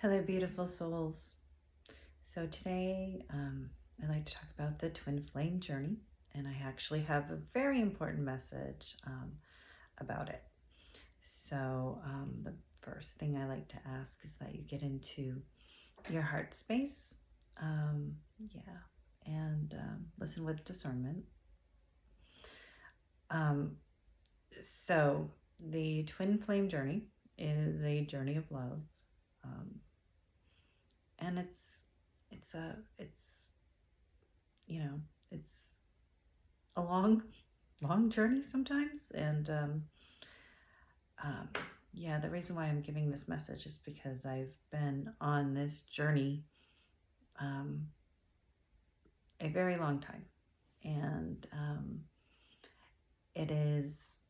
Hello, beautiful souls. So today, I'd like to talk about the twin flame journey, and I actually have a very important message about it. So the first thing I like to ask is that you get into your heart space, and listen with discernment. So the twin flame journey is a journey of love. And it's a long journey sometimes. And the reason why I'm giving this message is because I've been on this journey a very long time, and it's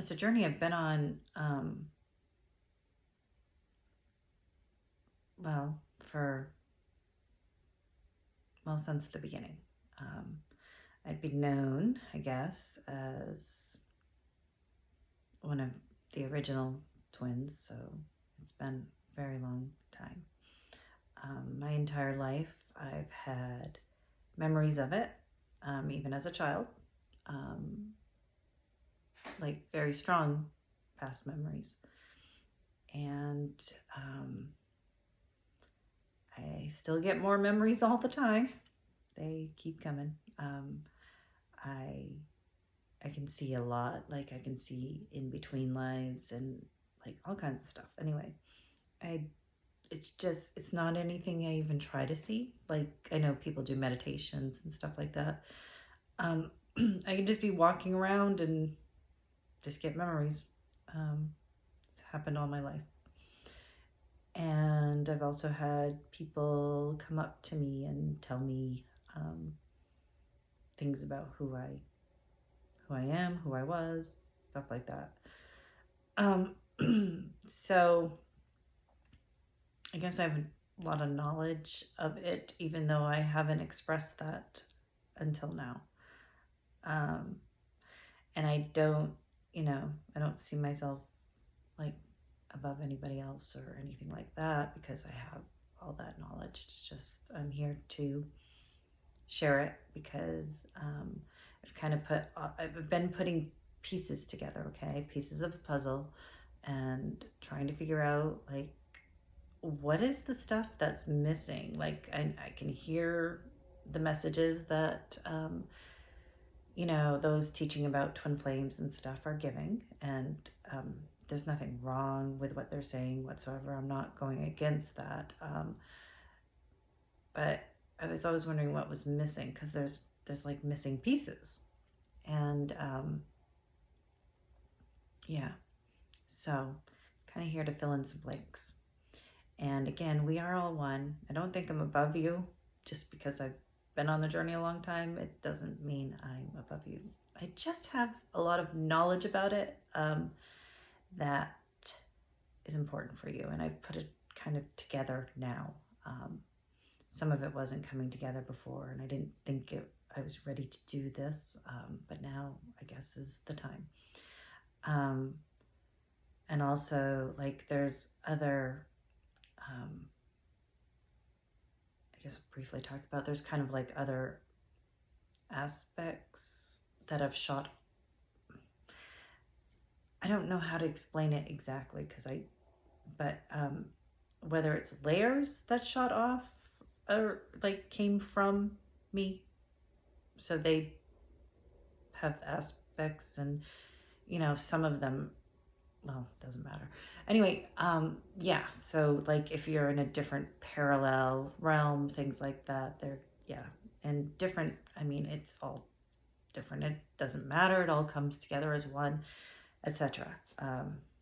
a journey I've been on since the beginning. I'd be known, I guess, as one of the original twins, so it's been a very long time. My entire life, I've had memories of it, even as a child, like very strong past memories. And I still get more memories all the time. They keep coming. I can see a lot, like I can see in between lives and like all kinds of stuff. Anyway, it's not anything I even try to see. Like, I know people do meditations and stuff like that. I can just be walking around and just get memories. It's happened all my life. And I've also had people come up to me and tell me things about who I am, who I was, stuff like that. So I guess I have a lot of knowledge of it, even though I haven't expressed that until now. And I don't see myself like above anybody else or anything like that, because I have all that knowledge. It's just I'm here to share it because I've been putting pieces together, pieces of a puzzle, and trying to figure out like what is the stuff that's missing. Like I can hear the messages that those teaching about twin flames and stuff are giving, and there's nothing wrong with what they're saying whatsoever. I'm not going against that. But I was always wondering what was missing, because there's like missing pieces. And so kind of here to fill in some blanks. And again, we are all one. I don't think I'm above you. Just because I've been on the journey a long time, it doesn't mean I'm above you. I just have a lot of knowledge about it that is important for you, and I've put it kind of together now. Some of it wasn't coming together before, and I didn't think I was ready to do this, but now I guess is the time. And also, like, there's other, I guess I'll briefly talk about, there's kind of like other aspects that have shot. I don't know how to explain it exactly, but whether it's layers that shot off or like came from me, so they have aspects, and some of them, well, doesn't matter. Anyway, so like if you're in a different parallel realm, things like that, and different, it's all different. It doesn't matter. It all comes together as one, etc.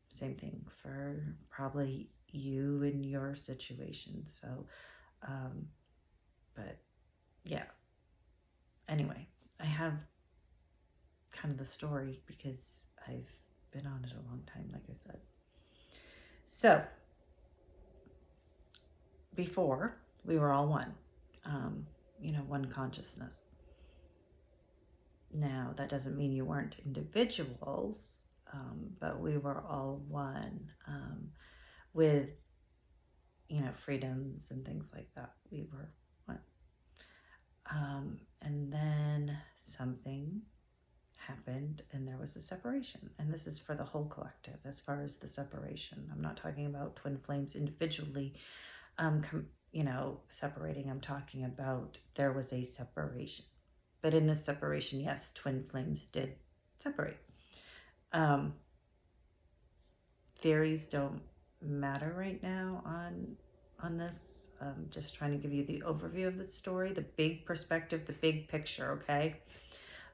Same thing for probably you in your situation. So, but yeah. Anyway, I have kind of the story because I've been on it a long time, like I said. So, before, we were all one, one consciousness. Now, that doesn't mean you weren't individuals. but we were all one, with, freedoms and things like that. We were one. And then something happened and there was a separation. And this is for the whole collective as far as the separation. I'm not talking about twin flames individually, separating. I'm talking about there was a separation. But in this separation, yes, twin flames did separate. Theories don't matter right now on this. Just trying to give you the overview of the story, the big perspective, the big picture, okay?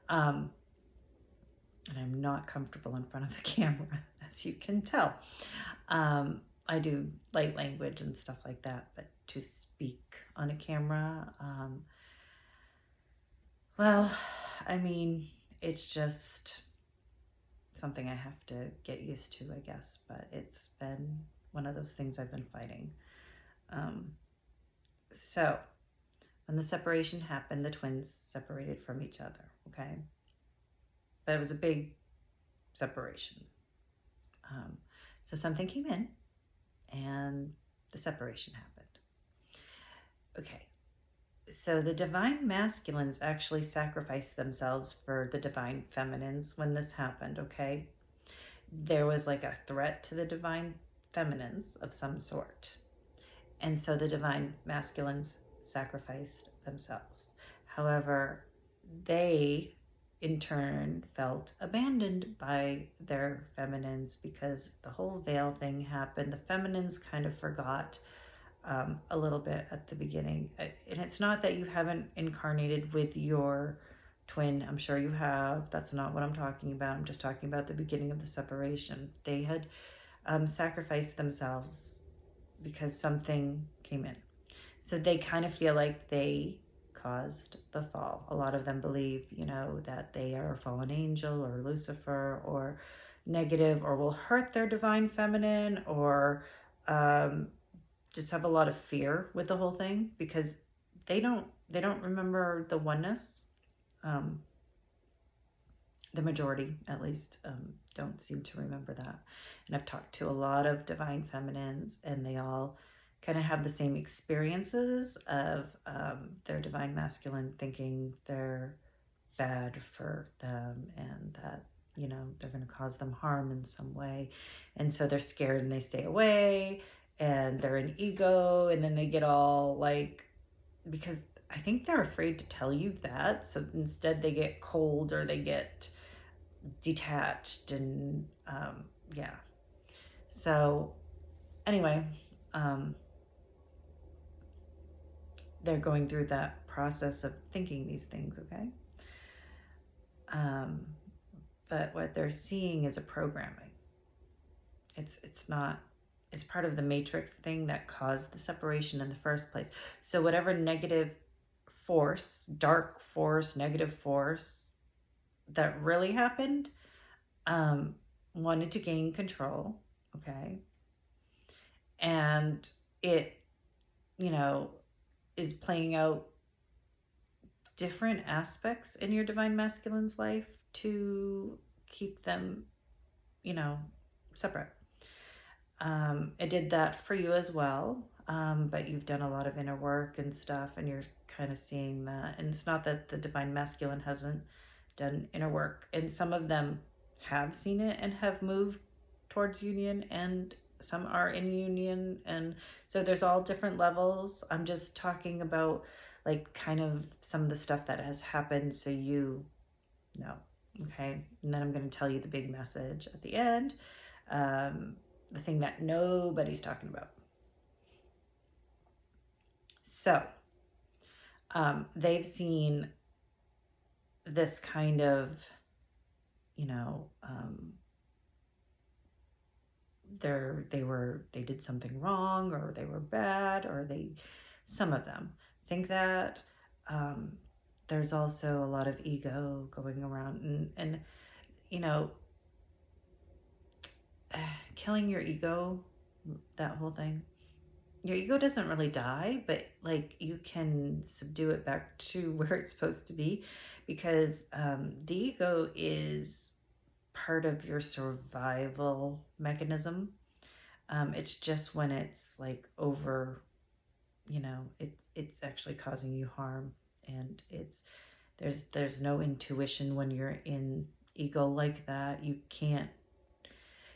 And I'm not comfortable in front of the camera, as you can tell. I do light language and stuff like that, but to speak on a camera, it's just something I have to get used to, I guess, but it's been one of those things I've been fighting. So when the separation happened, the twins separated from each other, okay? But it was a big separation. So something came in and the separation happened. Okay. So the divine masculines actually sacrificed themselves for the divine feminines when this happened, okay? There was like a threat to the divine feminines of some sort. And so the divine masculines sacrificed themselves. However, they in turn felt abandoned by their feminines because the whole veil thing happened. The feminines kind of forgot a little bit at the beginning. And it's not that you haven't incarnated with your twin. I'm sure you have. That's not what I'm talking about. I'm just talking about the beginning of the separation. They had sacrificed themselves because something came in. So they kind of feel like they caused the fall. A lot of them believe, that they are a fallen angel or Lucifer or negative or will hurt their divine feminine or just have a lot of fear with the whole thing because they don't remember the oneness. The majority, at least, don't seem to remember that. And I've talked to a lot of divine feminines and they all kind of have the same experiences of their divine masculine thinking they're bad for them and that, they're going to cause them harm in some way. And so they're scared and they stay away and they're in ego and then they get all because I think they're afraid to tell you that. So instead they get cold or they get detached and yeah. So anyway, they're going through that process of thinking these things, okay? But what they're seeing is a programming. It's part of the matrix thing that caused the separation in the first place. So whatever negative force, dark force, negative force that really happened, wanted to gain control, okay? And it, is playing out different aspects in your divine masculine's life to keep them, separate. It did that for you as well, but you've done a lot of inner work and stuff, and you're kind of seeing that. And it's not that the divine masculine hasn't done inner work, and some of them have seen it and have moved towards union, and some are in union, and so there's all different levels. I'm just talking about kind of some of the stuff that has happened so you know, okay? And then I'm going to tell you the big message at the end, the thing that nobody's talking about. So they've seen this kind of, they did something wrong, or they were bad, or some of them think that. There's also a lot of ego going around, and killing your ego, that whole thing. Your ego doesn't really die, but you can subdue it back to where it's supposed to be, because the ego is part of your survival mechanism. It's just when it's like over, it's actually causing you harm, and there's no intuition when you're in ego like that. You can't,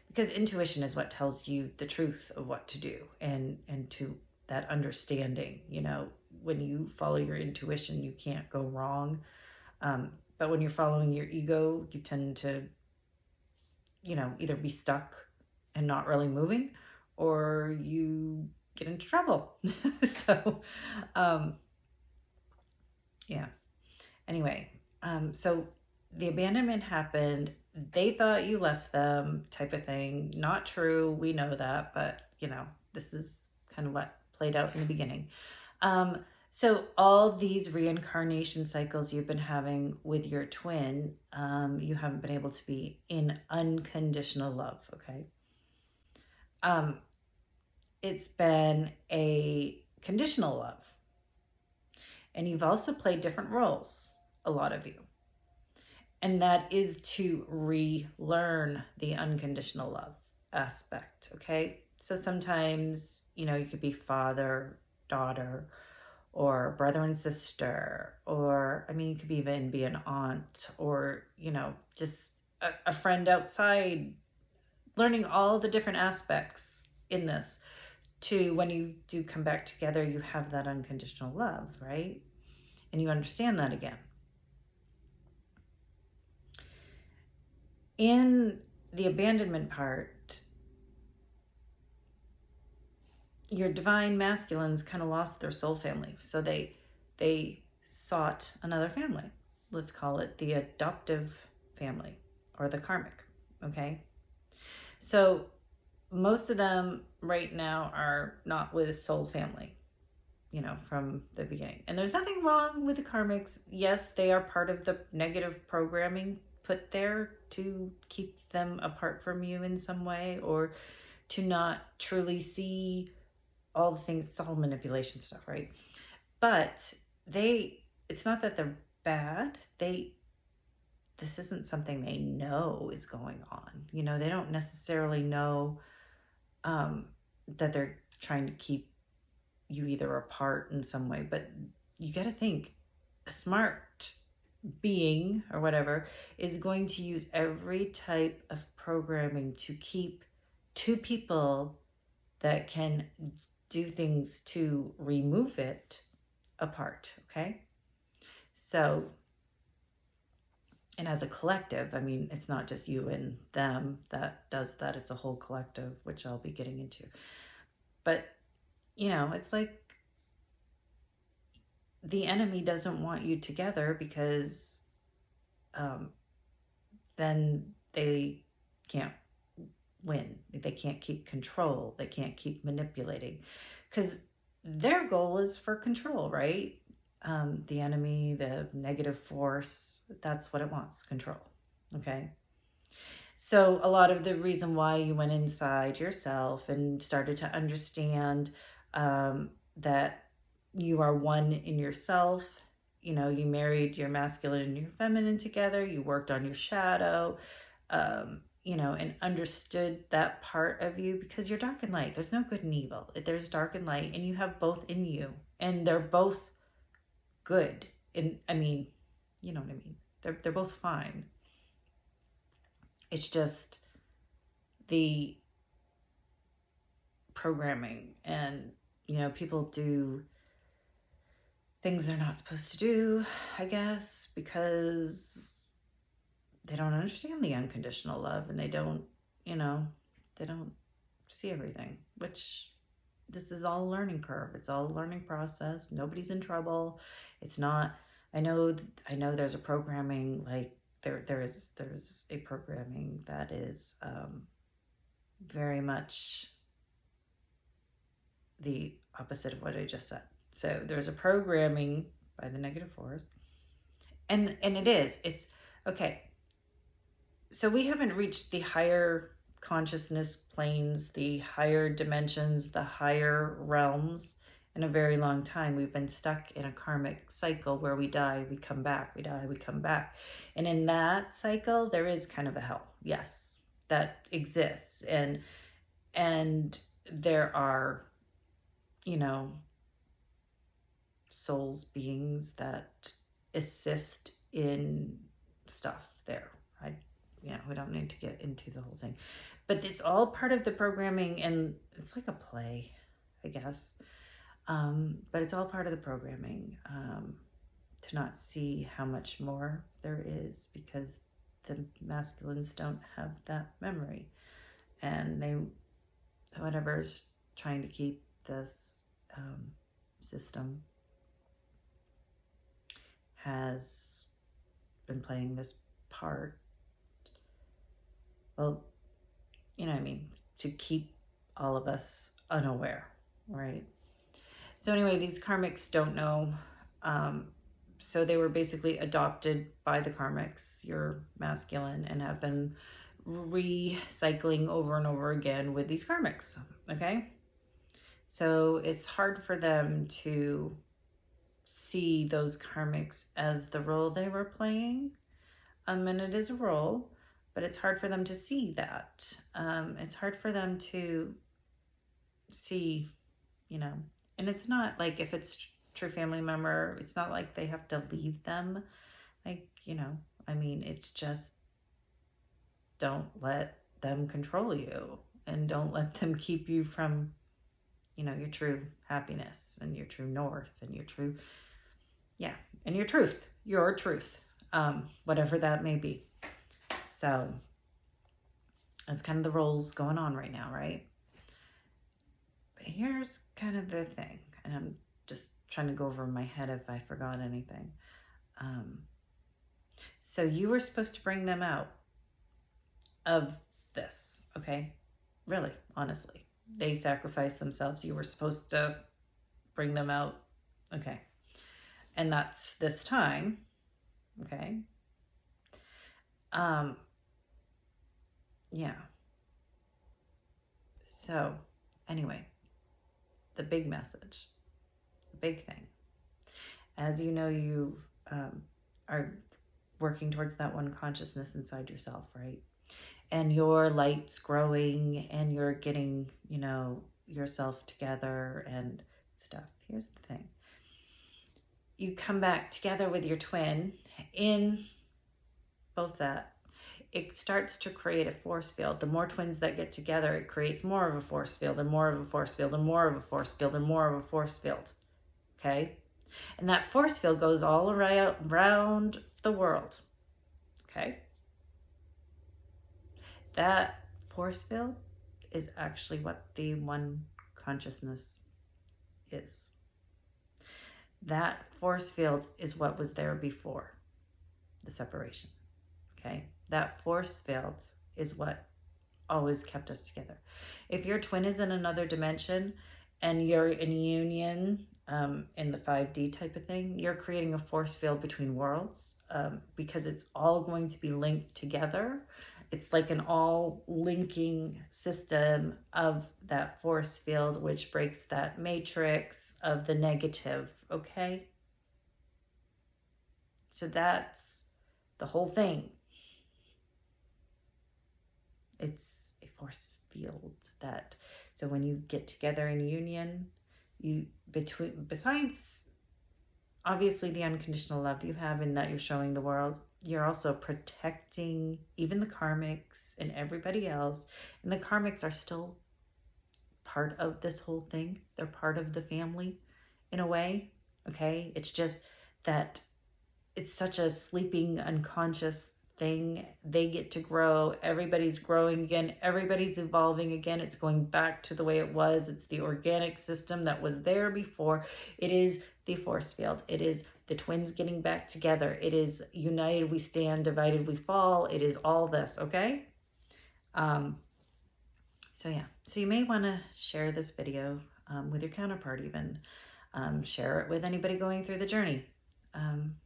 because intuition is what tells you the truth of what to do, and to that understanding, when you follow your intuition, you can't go wrong. But when you're following your ego, you tend to, either be stuck and not really moving, or you get into trouble. So, yeah. Anyway, so the abandonment happened. They thought you left them, type of thing. Not true. We know that, but this is kind of what played out in the beginning. So all these reincarnation cycles you've been having with your twin, you haven't been able to be in unconditional love, okay? It's been a conditional love. And you've also played different roles, a lot of you. And that is to relearn the unconditional love aspect, okay? So sometimes, you could be father, daughter, or brother and sister, or, you could even be an aunt, or, just a friend outside, learning all the different aspects in this, to when you do come back together, you have that unconditional love, right? And you understand that again. In the abandonment part, your divine masculines kind of lost their soul family. So they sought another family. Let's call it the adoptive family, or the karmic, okay? So most of them right now are not with soul family, from the beginning. And there's nothing wrong with the karmics. Yes, they are part of the negative programming put there to keep them apart from you in some way, or to not truly see all the things. It's all manipulation stuff, right? But it's not that they're bad. This isn't something they know is going on. They don't necessarily know that they're trying to keep you either apart in some way. But you got to think, a smart being or whatever is going to use every type of programming to keep two people that can do things to remove it apart, okay? So, and as a collective, it's not just you and them that does that. It's a whole collective, which I'll be getting into. But, it's like the enemy doesn't want you together, because then they can't win. They can't keep control. They can't keep manipulating, because their goal is for control, right? The enemy, the negative force, that's what it wants, control, okay? So a lot of the reason why you went inside yourself and started to understand that you are one in yourself, you married your masculine and your feminine together, you worked on your shadow, and understood that part of you, because you're dark and light. There's no good and evil. There's dark and light, and you have both in you, and they're both good. And you know what I mean? They're both fine. It's just the programming, and people do things they're not supposed to do, I guess, because they don't understand the unconditional love, and they don't see everything, which this is all a learning curve. It's all a learning process. Nobody's in trouble. It's not, I know there's a programming, like there's a programming that is very much the opposite of what I just said. So there's a programming by the negative force, and it's okay. So we haven't reached the higher consciousness planes, the higher dimensions, the higher realms, in a very long time. We've been stuck in a karmic cycle where we die, we come back, we die, we come back. And in that cycle, there is kind of a hell. Yes, that exists. And there are, you know, souls, beings that assist in stuff there. We don't need to get into the whole thing, but it's all part of the programming, and it's like a play, I guess. But it's all part of the programming, to not see how much more there is, because the masculines don't have that memory, and whatever's trying to keep this system has been playing this part. Well, you know what I mean, to keep all of us unaware, right? So anyway, these karmics don't know. So they were basically adopted by the karmics, your masculine, and have been recycling over and over again with these karmics, okay? So it's hard for them to see those karmics as the role they were playing. And it is a role, but it's hard for them to see that. It's hard for them to see, and it's not like, if it's true family member, it's not like they have to leave them. It's just, don't let them control you, and don't let them keep you from, your true happiness and your true north and your true, and your truth, whatever that may be. So that's kind of the roles going on right now, right? But here's kind of the thing, and I'm just trying to go over in my head if I forgot anything. So you were supposed to bring them out of this, okay? Really, honestly. They sacrificed themselves. You were supposed to bring them out, okay? And that's this time, okay? Yeah. So, anyway, the big message, the big thing. As you know, you are working towards that one consciousness inside yourself, right? And your light's growing, and you're getting, yourself together and stuff. Here's the thing. You come back together with your twin in both that. It starts to create a force field. The more twins that get together, it creates more of a force field, and more of a force field, and more of a force field, and more of a force field. Okay? And that force field goes all around the world. Okay? That force field is actually what the one consciousness is. That force field is what was there before the separation. Okay? That force field is what always kept us together. If your twin is in another dimension and you're in union, in the 5D type of thing, you're creating a force field between worlds, because it's all going to be linked together. It's like an all linking system of that force field, which breaks that matrix of the negative, okay? So that's the whole thing. It's a force field so when you get together in union, besides obviously the unconditional love you have and that you're showing the world, you're also protecting even the karmics and everybody else. And the karmics are still part of this whole thing. They're part of the family in a way, okay? It's just that it's such a sleeping, unconscious thing. They get to grow. Everybody's growing again. Everybody's evolving again. It's going back to the way it was. It's the organic system that was there before. It is the force field. It is the twins getting back together. It is united we stand, divided we fall. It is all this, okay? So you may want to share this video with your counterpart even. Share it with anybody going through the journey.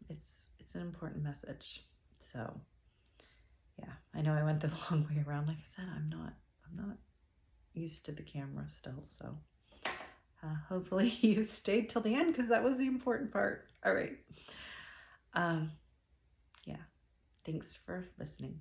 It's an important message. So yeah, I know I went the long way around. Like I said, I'm not used to the camera still, so Hopefully you stayed till the end because that was the important part. All right. Yeah. Thanks for listening.